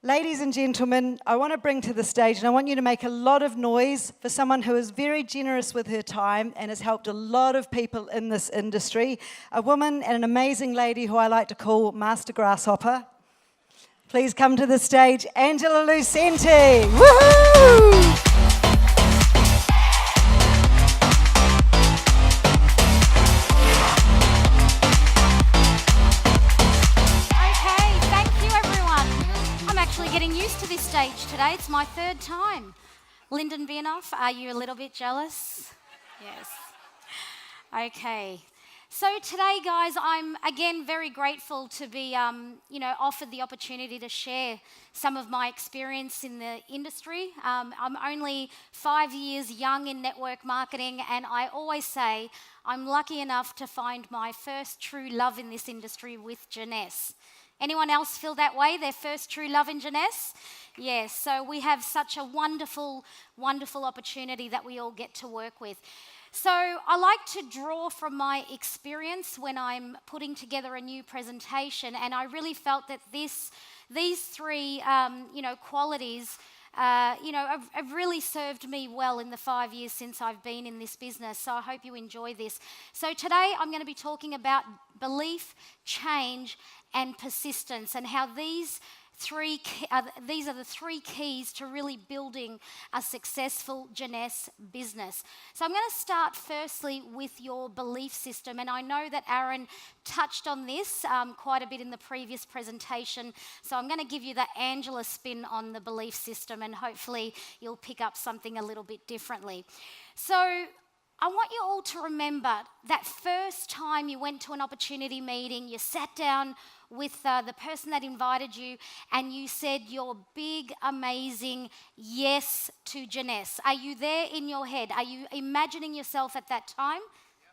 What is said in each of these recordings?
Ladies and gentlemen, I want to bring to the stage, and I want you to make a lot of noise for someone who is very generous with her time and has helped a lot of people in this industry. A woman and an amazing lady who I like to call Master Grasshopper. Please come to the stage, Angela Lucente. Woohoo! Getting used to this stage today. It's my third time. Lyndon Bienoff, are you a little bit jealous? Yes. Okay. So today, guys, I'm again very grateful to be, offered the opportunity to share some of my experience in the industry. I'm only 5 years young in network marketing, and I always say I'm lucky enough to find my first true love in this industry with Jeunesse. Anyone else feel that way, their first true love in Jeunesse? Yes, so we have such a wonderful, wonderful opportunity that we all get to work with. So I like to draw from my experience when I'm putting together a new presentation, and I really felt that these three, qualities have really served me well in the 5 years since I've been in this business, so I hope you enjoy this. So today I'm going to be talking about belief, change, and persistence, and how these are the three keys to really building a successful Jeunesse business. So I'm going to start firstly with your belief system, and I know that Aaron touched on this quite a bit in the previous presentation, so I'm going to give you the Angela spin on the belief system, and hopefully you'll pick up something a little bit differently. So I want you all to remember that first time you went to an opportunity meeting, you sat down with the person that invited you, and you said your big, amazing yes to Jeunesse. Are you there in your head? Are you imagining yourself at that time?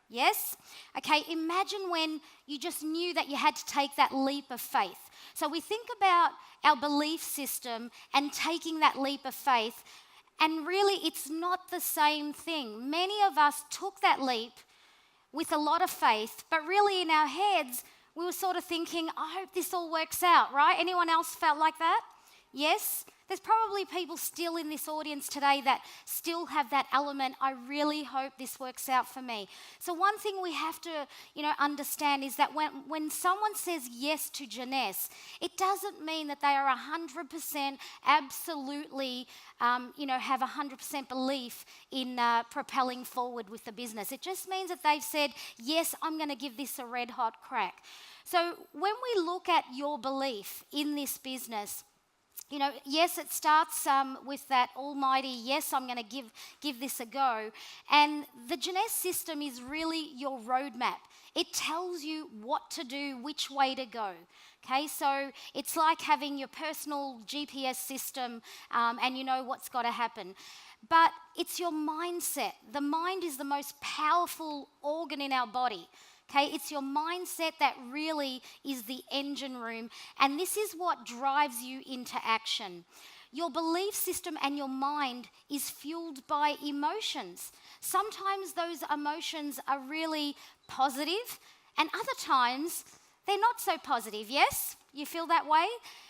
Yes? Okay, imagine when you just knew that you had to take that leap of faith. So we think about our belief system and taking that leap of faith, and really it's not the same thing. Many of us took that leap with a lot of faith, but really in our heads, we were sort of thinking, I hope this all works out, right? Anyone else felt like that? Yes? There's probably people still in this audience today that still have that element, I really hope this works out for me. So one thing we have to, understand is that when someone says yes to Jeunesse, it doesn't mean that they are 100% absolutely, have 100% belief in propelling forward with the business. It just means that they've said, yes, I'm going to give this a red hot crack. So when we look at your belief in this business, yes, it starts with that almighty, yes, I'm going to give this a go. And the Jeunesse system is really your roadmap. It tells you what to do, which way to go. Okay, so it's like having your personal GPS system and you know what's got to happen. But it's your mindset. The mind is the most powerful organ in our body. Okay, it's your mindset that really is the engine room, and this is what drives you into action. Your belief system and your mind is fueled by emotions. Sometimes those emotions are really positive, and other times they're not so positive. Yes? You feel that way?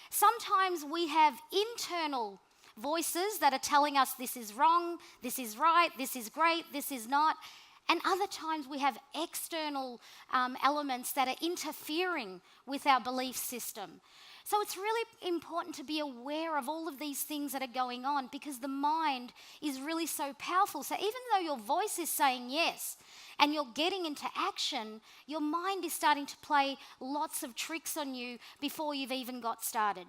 Sometimes we have internal voices that are telling us this is wrong, this is right, this is great, this is not. And other times we have external elements that are interfering with our belief system. So it's really important to be aware of all of these things that are going on, because the mind is really so powerful. So even though your voice is saying yes and you're getting into action, your mind is starting to play lots of tricks on you before you've even got started.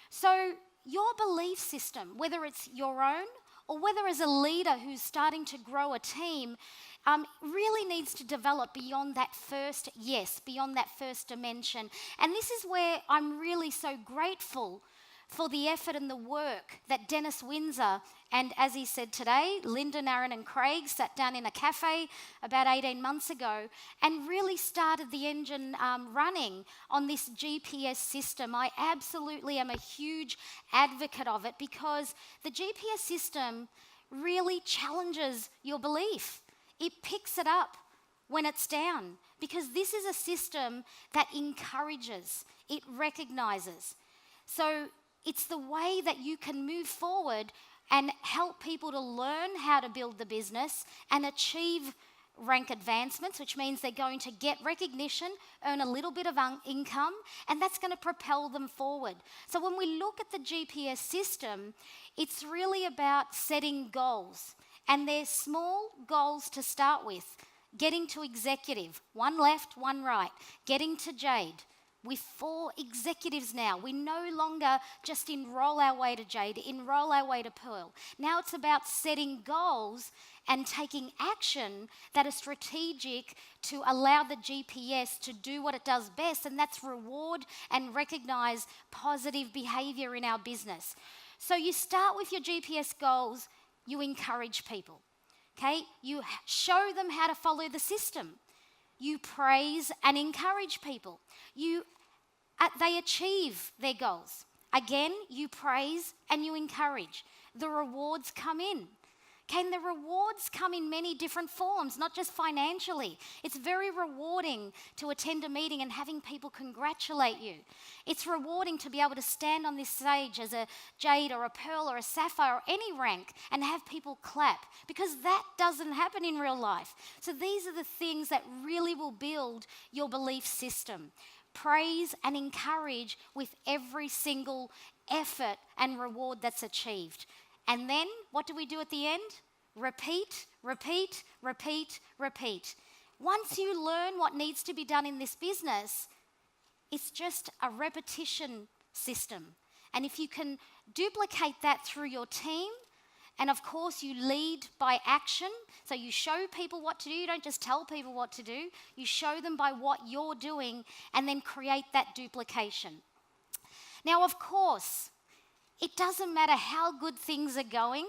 So your belief system, whether it's your own or whether as a leader who's starting to grow a team, really needs to develop beyond that first yes, beyond that first dimension. And this is where I'm really so grateful for the effort and the work that Dennis Windsor and, as he said today, Lyndon, Aaron and Craig sat down in a cafe about 18 months ago and really started the engine running on this GPS system. I absolutely am a huge advocate of it, because the GPS system really challenges your belief. It picks it up when it's down, because this is a system that encourages, it recognizes. So It's the way that you can move forward and help people to learn how to build the business and achieve rank advancements, which means they're going to get recognition, earn a little bit of income, and that's going to propel them forward. So when we look at the GPS system, it's really about setting goals. And they're small goals to start with. Getting to executive, one left, one right. Getting to Jade. With 4 executives now. We no longer just enroll our way to Jade, enroll our way to Pearl. Now it's about setting goals and taking action that are strategic to allow the GPS to do what it does best, and that's reward and recognize positive behavior in our business. So you start with your GPS goals, you encourage people, okay? You show them how to follow the system. You praise and encourage people. They achieve their goals. Again, you praise and you encourage. The rewards come in. Can the rewards come in many different forms, not just financially? It's very rewarding to attend a meeting and having people congratulate you. It's rewarding to be able to stand on this stage as a Jade or a Pearl or a Sapphire or any rank and have people clap, because that doesn't happen in real life. So these are the things that really will build your belief system. Praise and encourage with every single effort and reward that's achieved. And then, what do we do at the end? Repeat, repeat, repeat, repeat. Once you learn what needs to be done in this business, it's just a repetition system. And if you can duplicate that through your team, and of course you lead by action, so you show people what to do, you don't just tell people what to do, you show them by what you're doing, and then create that duplication. Now, of course, it doesn't matter how good things are going,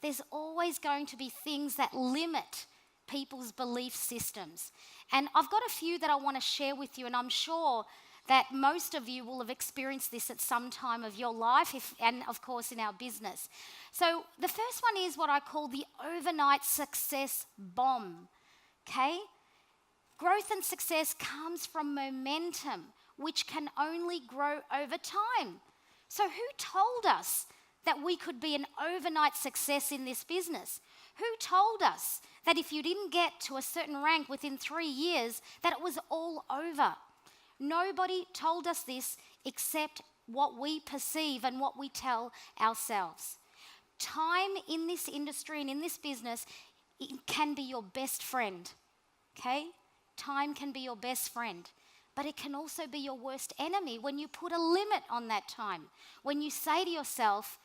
there's always going to be things that limit people's belief systems. And I've got a few that I want to share with you, and I'm sure that most of you will have experienced this at some time of your life, and of course in our business. So the first one is what I call the overnight success bomb, okay? Growth and success comes from momentum, which can only grow over time. So who told us that we could be an overnight success in this business? Who told us that if you didn't get to a certain rank within 3 years, that it was all over? Nobody told us this except what we perceive and what we tell ourselves. Time in this industry and in this business, it can be your best friend, okay? Time can be your best friend. But it can also be your worst enemy when you put a limit on that time. When you say to yourself,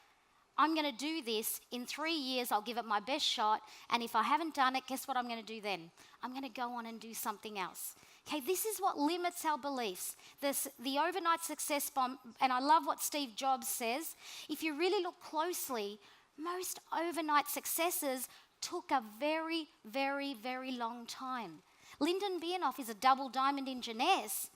I'm going to do this in 3 years, I'll give it my best shot, and if I haven't done it, guess what I'm going to do then? I'm going to go on and do something else. Okay, this is what limits our beliefs. The overnight success bomb, and I love what Steve Jobs says. If you really look closely, most overnight successes took a very, very, very long time. Lyndon Bienoff is a double diamond in Jeunesse,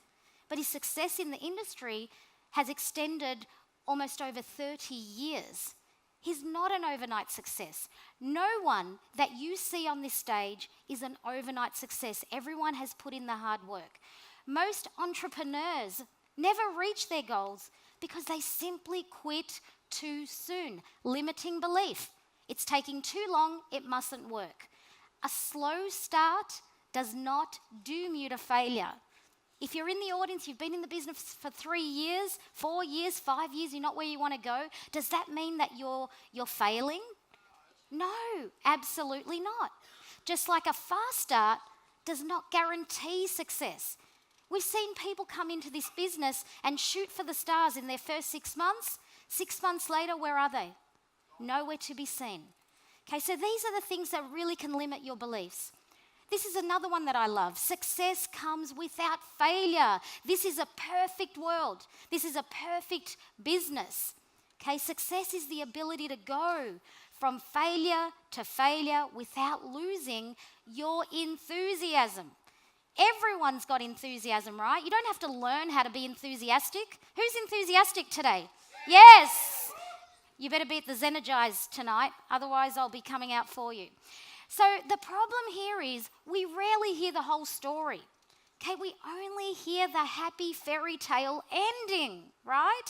but his success in the industry has extended almost over 30 years. He's not an overnight success. No one that you see on this stage is an overnight success. Everyone has put in the hard work. Most entrepreneurs never reach their goals because they simply quit too soon. Limiting belief. It's taking too long, it mustn't work. A slow start does not doom you to failure. If you're in the audience, you've been in the business for 3 years, 4 years, 5 years, you're not where you want to go, does that mean that you're failing? No, absolutely not. Just like a fast start does not guarantee success. We've seen people come into this business and shoot for the stars in their first 6 months. 6 months later, where are they? Nowhere to be seen. Okay, so these are the things that really can limit your beliefs. This is another one that I love. Success comes without failure. This is a perfect world. This is a perfect business. Okay, success is the ability to go from failure to failure without losing your enthusiasm. Everyone's got enthusiasm, right? You don't have to learn how to be enthusiastic. Who's enthusiastic today? Yes. You better be at the Zenergize tonight, otherwise I'll be coming out for you. So the problem here is we rarely hear the whole story. Okay, we only hear the happy fairy tale ending, right?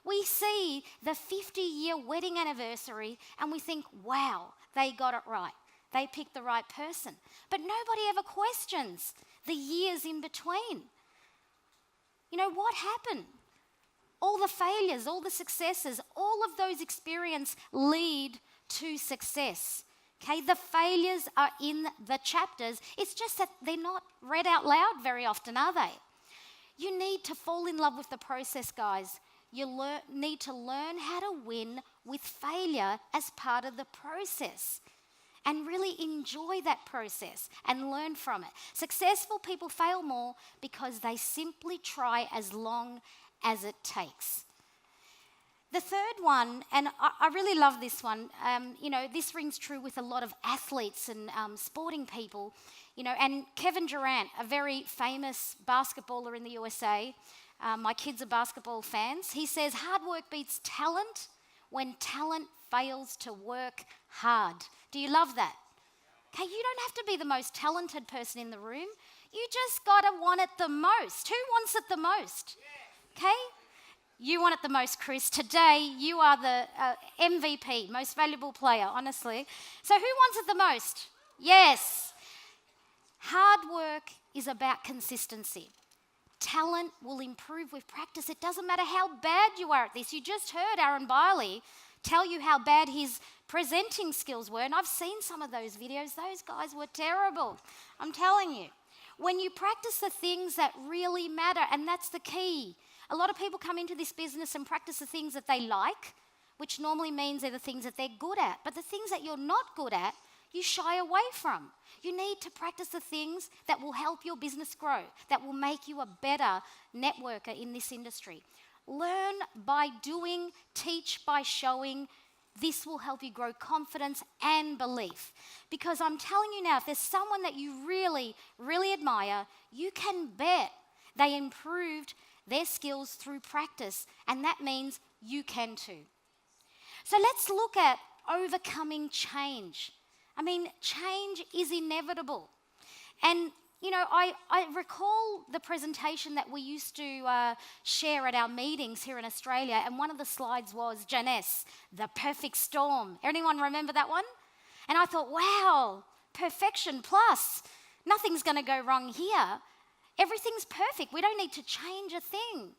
We see the 50-year wedding anniversary and we think, wow, they got it right. They picked the right person. But nobody ever questions the years in between. You know, what happened? All the failures, all the successes, all of those experiences lead to success. Okay, the failures are in the chapters. It's just that they're not read out loud very often, are they? You need to fall in love with the process, guys. You need to learn how to win with failure as part of the process and really enjoy that process and learn from it. Successful people fail more because they simply try as long as it takes. The third one, and I really love this one, this rings true with a lot of athletes and sporting people, and Kevin Durant, a very famous basketballer in the USA, my kids are basketball fans, he says, hard work beats talent when talent fails to work hard. Do you love that? Okay, you don't have to be the most talented person in the room. You just got to want it the most. Who wants it the most? Okay? You want it the most, Chris. Today, you are the MVP, most valuable player, honestly. So who wants it the most? Yes. Hard work is about consistency. Talent will improve with practice. It doesn't matter how bad you are at this. You just heard Aaron Biley tell you how bad his presenting skills were, and I've seen some of those videos. Those guys were terrible. I'm telling you. When you practice the things that really matter, and that's the key. A lot of people come into this business and practice the things that they like, which normally means they're the things that they're good at. But the things that you're not good at, you shy away from. You need to practice the things that will help your business grow, that will make you a better networker in this industry. Learn by doing, teach by showing. This will help you grow confidence and belief. Because I'm telling you now, if there's someone that you really, really admire, you can bet they improved their skills through practice, and that means you can too. So let's look at overcoming change. I mean, change is inevitable. And, I recall the presentation that we used to share at our meetings here in Australia, and one of the slides was Jeunesse, the perfect storm. Anyone remember that one? And I thought, wow, perfection plus. Nothing's going to go wrong here. Everything's perfect. We don't need to change a thing.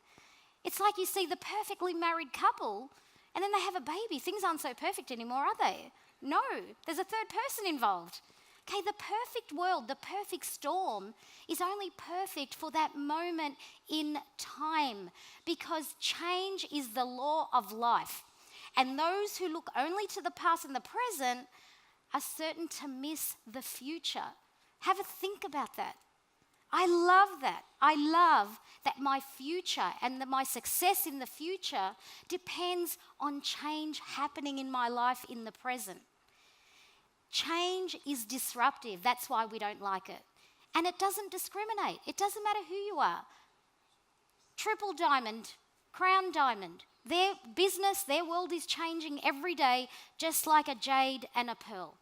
It's like you see the perfectly married couple, and then they have a baby. Things aren't so perfect anymore, are they? No, there's a third person involved. Okay, the perfect world, the perfect storm is only perfect for that moment in time, because change is the law of life. And those who look only to the past and the present are certain to miss the future. Have a think about that. I love that. I love that my future and my success in the future depends on change happening in my life in the present. Change is disruptive. That's why we don't like it. And it doesn't discriminate. It doesn't matter who you are. Triple diamond, crown diamond. Their business, their world is changing every day, just like a jade and a pearl.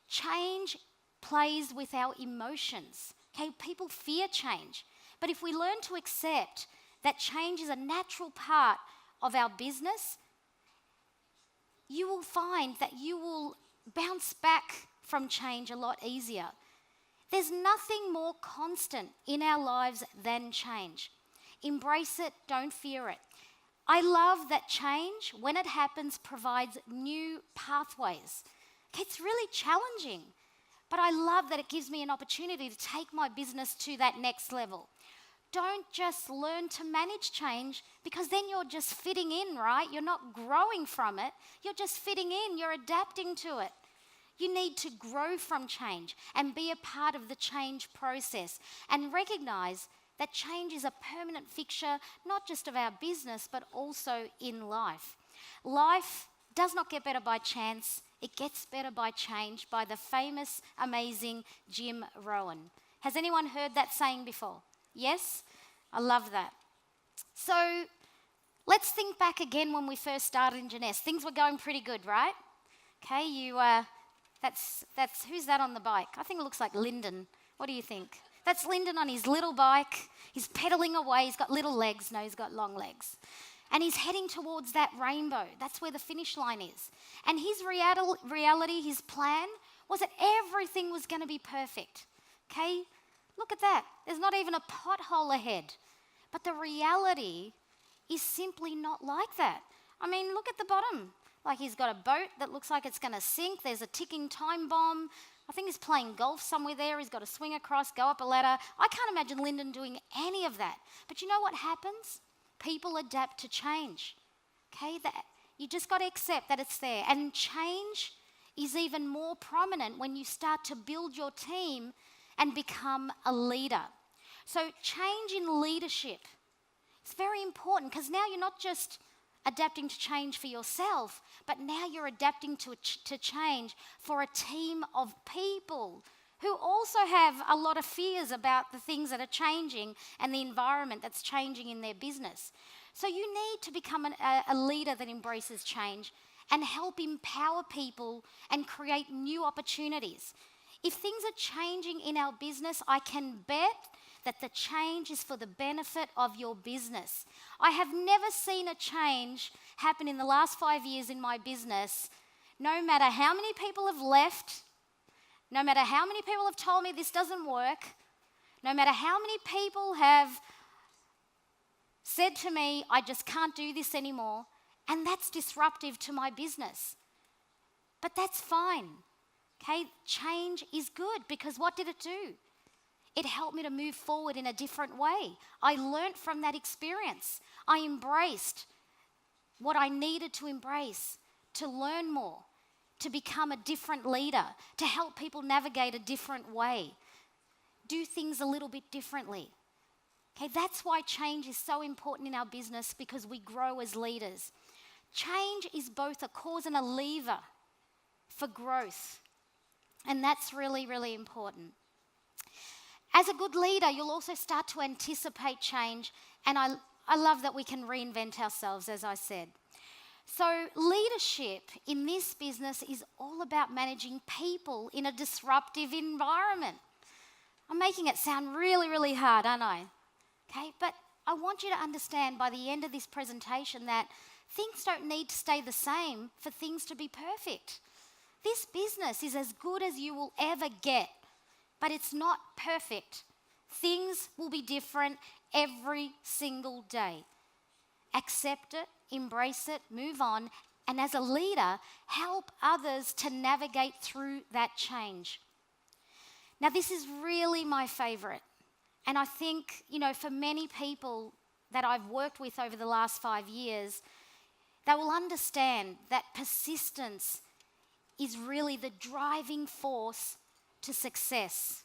Change plays with our emotions. Okay, people fear change. But if we learn to accept that change is a natural part of our business, you will find that you will bounce back from change a lot easier. There's nothing more constant in our lives than change. Embrace it, don't fear it. I love that change, when it happens, provides new pathways. It's really challenging, but I love that it gives me an opportunity to take my business to that next level. Don't just learn to manage change, because then you're just fitting in, right? You're not growing from it. You're just fitting in. You're adapting to it. You need to grow from change and be a part of the change process, and recognize that change is a permanent fixture, not just of our business, but also in life. Life does not get better by chance. It gets better by change, by the famous, amazing Jim Rohn. Has anyone heard that saying before? Yes? I love that. So let's think back again when we first started in Jeunesse. Things were going pretty good, right? Okay, that's who's that on the bike? I think it looks like Lyndon. What do you think? That's Lyndon on his little bike. He's pedaling away. He's got little legs. No, he's got long legs. And he's heading towards that rainbow. That's where the finish line is. And his reality, his plan, was that everything was going to be perfect. Okay? Look at that. There's not even a pothole ahead. But the reality is simply not like that. I mean, look at the bottom. Like he's got a boat that looks like it's going to sink. There's a ticking time bomb. I think he's playing golf somewhere there. He's got to swing across, go up a ladder. I can't imagine Lyndon doing any of that. But you know what happens? People adapt to change. Okay? You just got to accept that it's there. And change is even more prominent when you start to build your team and become a leader. So change in leadership is very important because now you're not just adapting to change for yourself, but now you're adapting to change for a team of people who also have a lot of fears about the things that are changing and the environment that's changing in their business. So you need to become a leader that embraces change and help empower people and create new opportunities. If things are changing in our business, I can bet that the change is for the benefit of your business. I have never seen a change happen in the last 5 years in my business, no matter how many people have left, no matter how many people have told me this doesn't work, no matter how many people have said to me, I just can't do this anymore, and that's disruptive to my business. But that's fine, okay? Change is good because what did it do? It helped me to move forward in a different way. I learnt from that experience. I embraced what I needed to embrace, to learn more, to become a different leader, to help people navigate a different way, do things a little bit differently. Okay, that's why change is so important in our business because we grow as leaders. Change is both a cause and a lever for growth. And that's really, really important. As a good leader, you'll also start to anticipate change, and I love that we can reinvent ourselves, as I said. So leadership in this business is all about managing people in a disruptive environment. I'm making it sound really, really hard, aren't I? Okay, but I want you to understand by the end of this presentation that things don't need to stay the same for things to be perfect. This business is as good as you will ever get. But it's not perfect. Things will be different every single day. Accept it, embrace it, move on, and as a leader, help others to navigate through that change. Now, this is really my favorite. And I think, for many people that I've worked with over the last 5 years, they will understand that persistence is really the driving force to success.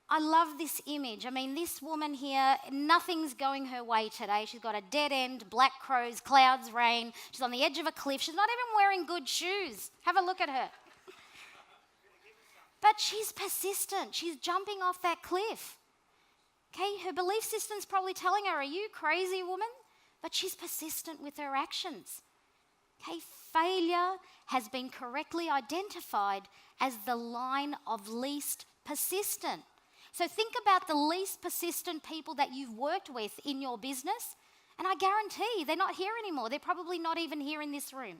I love this image. I mean, this woman here, nothing's going her way today. She's got a dead end, black crows, clouds, rain. She's on the edge of a cliff. She's not even wearing good shoes. Have a look at her. But she's persistent. She's jumping off that cliff. Okay, her belief system's probably telling her, are you crazy, woman? But she's persistent with her actions. Okay, failure has been correctly identified as the line of least persistent. So think about the least persistent people that you've worked with in your business, and I guarantee they're not here anymore. They're probably not even here in this room.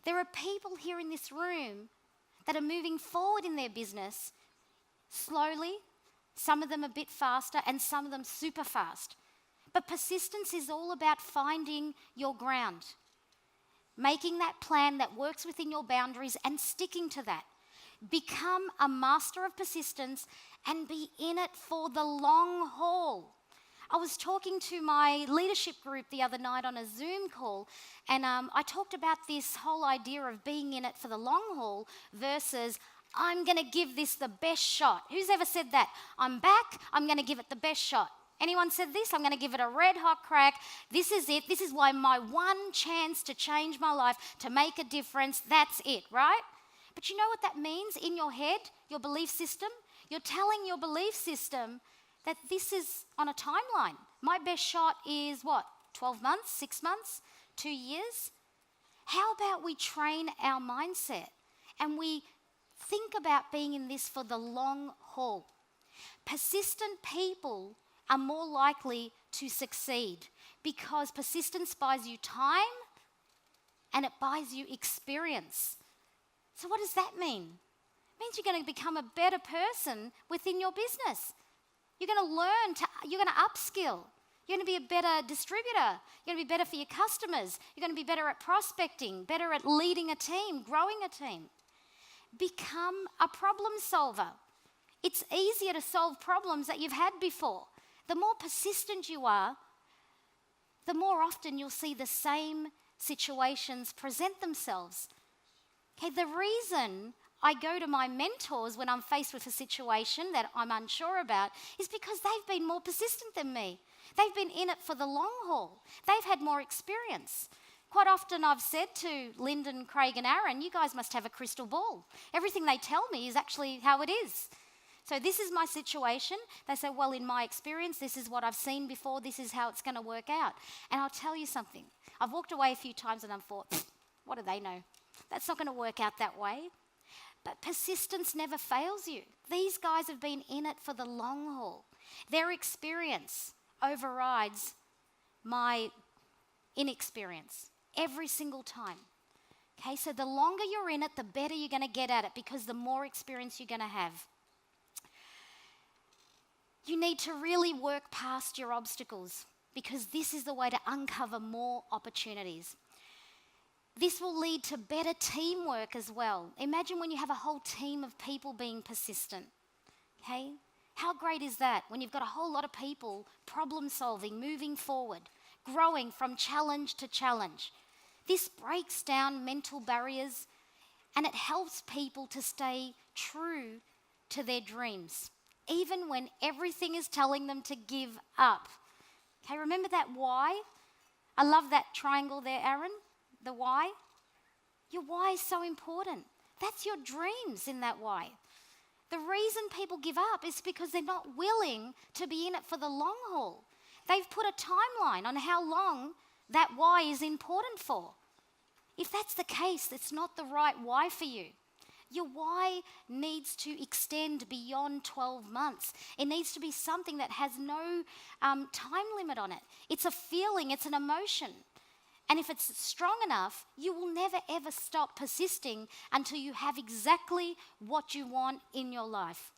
There are people here in this room that are moving forward in their business slowly, some of them a bit faster, and some of them super fast. But persistence is all about finding your ground, making that plan that works within your boundaries and sticking to that. Become a master of persistence and be in it for the long haul. I was talking to my leadership group the other night on a Zoom call, and I talked about this whole idea of being in it for the long haul versus I'm going to give this the best shot. Who's ever said that? I'm back, I'm going to give it the best shot. Anyone said this? I'm going to give it a red hot crack. This is it. This is why my one chance to change my life, to make a difference, that's it, right? But you know what that means in your head, your belief system? You're telling your belief system that this is on a timeline. My best shot is what? 12 months, 6 months, 2 years? How about we train our mindset and we think about being in this for the long haul? Persistent people are more likely to succeed, because persistence buys you time and it buys you experience. So what does that mean? It means you're going to become a better person within your business. You're going to you're going to upskill. You're going to be a better distributor. You're going to be better for your customers. You're going to be better at prospecting, better at leading a team, growing a team. Become a problem solver. It's easier to solve problems that you've had before. The more persistent you are, the more often you'll see the same situations present themselves. Okay, the reason I go to my mentors when I'm faced with a situation that I'm unsure about is because they've been more persistent than me. They've been in it for the long haul. They've had more experience. Quite often I've said to Lyndon, Craig and Aaron, you guys must have a crystal ball. Everything they tell me is actually how it is. So this is my situation. They say, well, in my experience, this is what I've seen before. This is how it's going to work out. And I'll tell you something. I've walked away a few times and I've thought, what do they know? That's not going to work out that way. But persistence never fails you. These guys have been in it for the long haul. Their experience overrides my inexperience every single time. Okay, so the longer you're in it, the better you're going to get at it, because the more experience you're going to have. You need to really work past your obstacles, because this is the way to uncover more opportunities. This will lead to better teamwork as well. Imagine when you have a whole team of people being persistent. Okay? How great is that when you've got a whole lot of people problem solving, moving forward, growing from challenge to challenge. This breaks down mental barriers and it helps people to stay true to their dreams, even when everything is telling them to give up. Okay, remember that why? I love that triangle there, Aaron, the why. Your why is so important. That's your dreams in that why. The reason people give up is because they're not willing to be in it for the long haul. They've put a timeline on how long that why is important for. If that's the case, it's not the right why for you. Your why needs to extend beyond 12 months. It needs to be something that has no time limit on it. It's a feeling, it's an emotion. And if it's strong enough, you will never ever stop persisting until you have exactly what you want in your life.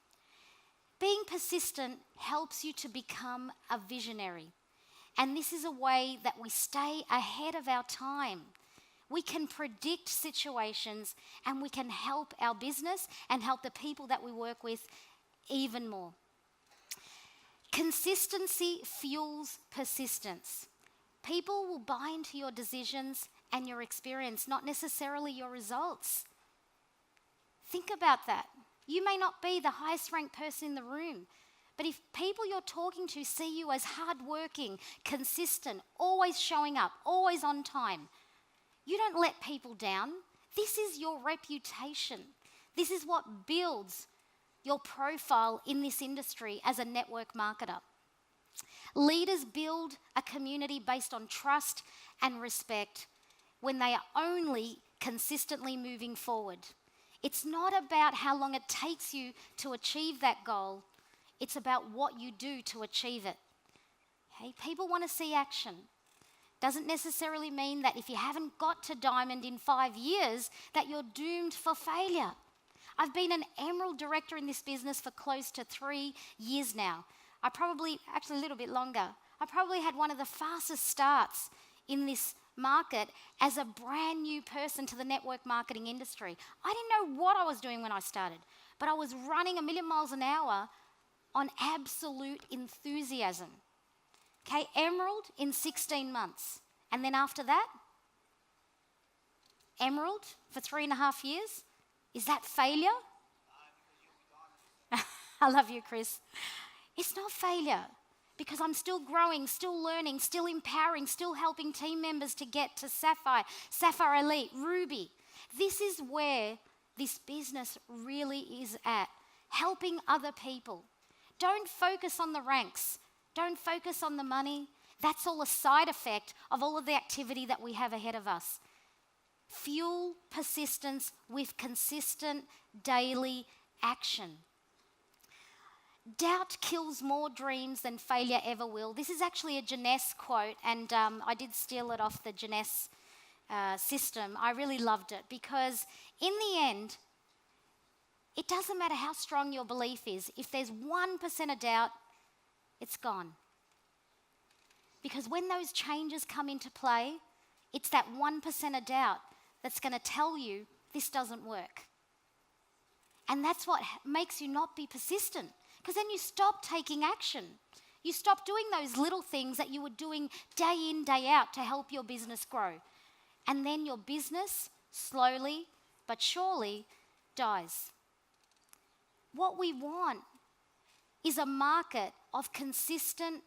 Being persistent helps you to become a visionary. And this is a way that we stay ahead of our time. We can predict situations and we can help our business and help the people that we work with even more. Consistency fuels persistence. People will buy into your decisions and your experience, not necessarily your results. Think about that. You may not be the highest ranked person in the room, but if people you're talking to see you as hardworking, consistent, always showing up, always on time, you don't let people down. This is your reputation. This is what builds your profile in this industry as a network marketer. Leaders build a community based on trust and respect when they are only consistently moving forward. It's not about how long it takes you to achieve that goal. It's about what you do to achieve it. Okay? People want to see action. Doesn't necessarily mean that if you haven't got to diamond in 5 years that you're doomed for failure. I've been an Emerald director in this business for close to 3 years now. actually a little bit longer. I probably had one of the fastest starts in this market as a brand new person to the network marketing industry. I didn't know what I was doing when I started, but I was running 1,000,000 miles an hour on absolute enthusiasm. Okay, Emerald in 16 months. And then after that, Emerald for 3.5 years. Is that failure? I love you, Chris. It's not failure because I'm still growing, still learning, still empowering, still helping team members to get to Sapphire, Sapphire Elite, Ruby. This is where this business really is at, helping other people. Don't focus on the ranks. Don't focus on the money. That's all a side effect of all of the activity that we have ahead of us. Fuel persistence with consistent daily action. doubt kills more dreams than failure ever will. This is actually a Jeunesse quote, and I did steal it off the Jeunesse system. I really loved it because in the end, it doesn't matter how strong your belief is. If there's 1% of doubt, it's gone. Because when those changes come into play, it's that 1% of doubt that's going to tell you this doesn't work. And that's what makes you not be persistent. Because then you stop taking action. You stop doing those little things that you were doing day in, day out to help your business grow. And then your business, slowly but surely, dies. What we want is a market of consistent,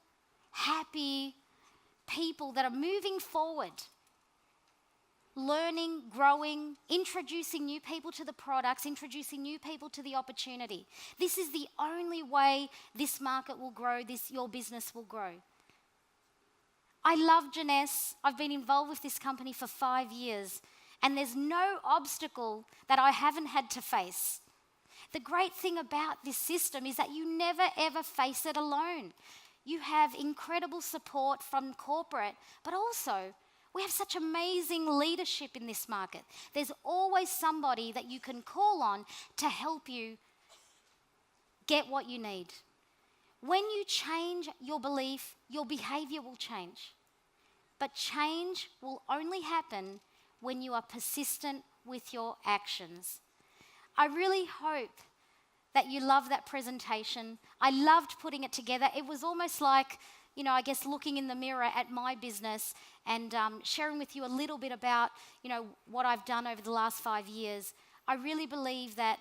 happy people that are moving forward, learning, growing, introducing new people to the products, introducing new people to the opportunity. This is the only way this market will grow, your business will grow. I love Jeunesse. I've been involved with this company for 5 years, and there's no obstacle that I haven't had to face. The great thing about this system is that you never ever face it alone. You have incredible support from corporate, but also we have such amazing leadership in this market. There's always somebody that you can call on to help you get what you need. When you change your belief, your behavior will change. But change will only happen when you are persistent with your actions. I really hope that you love that presentation. I loved putting it together. It was almost like, I guess looking in the mirror at my business and sharing with you a little bit about, what I've done over the last 5 years. I really believe that,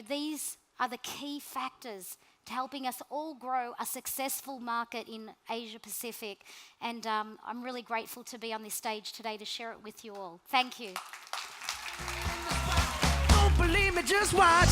these are the key factors to helping us all grow a successful market in Asia Pacific. And I'm really grateful to be on this stage today to share it with you all. Thank you. Don't believe me, just watch.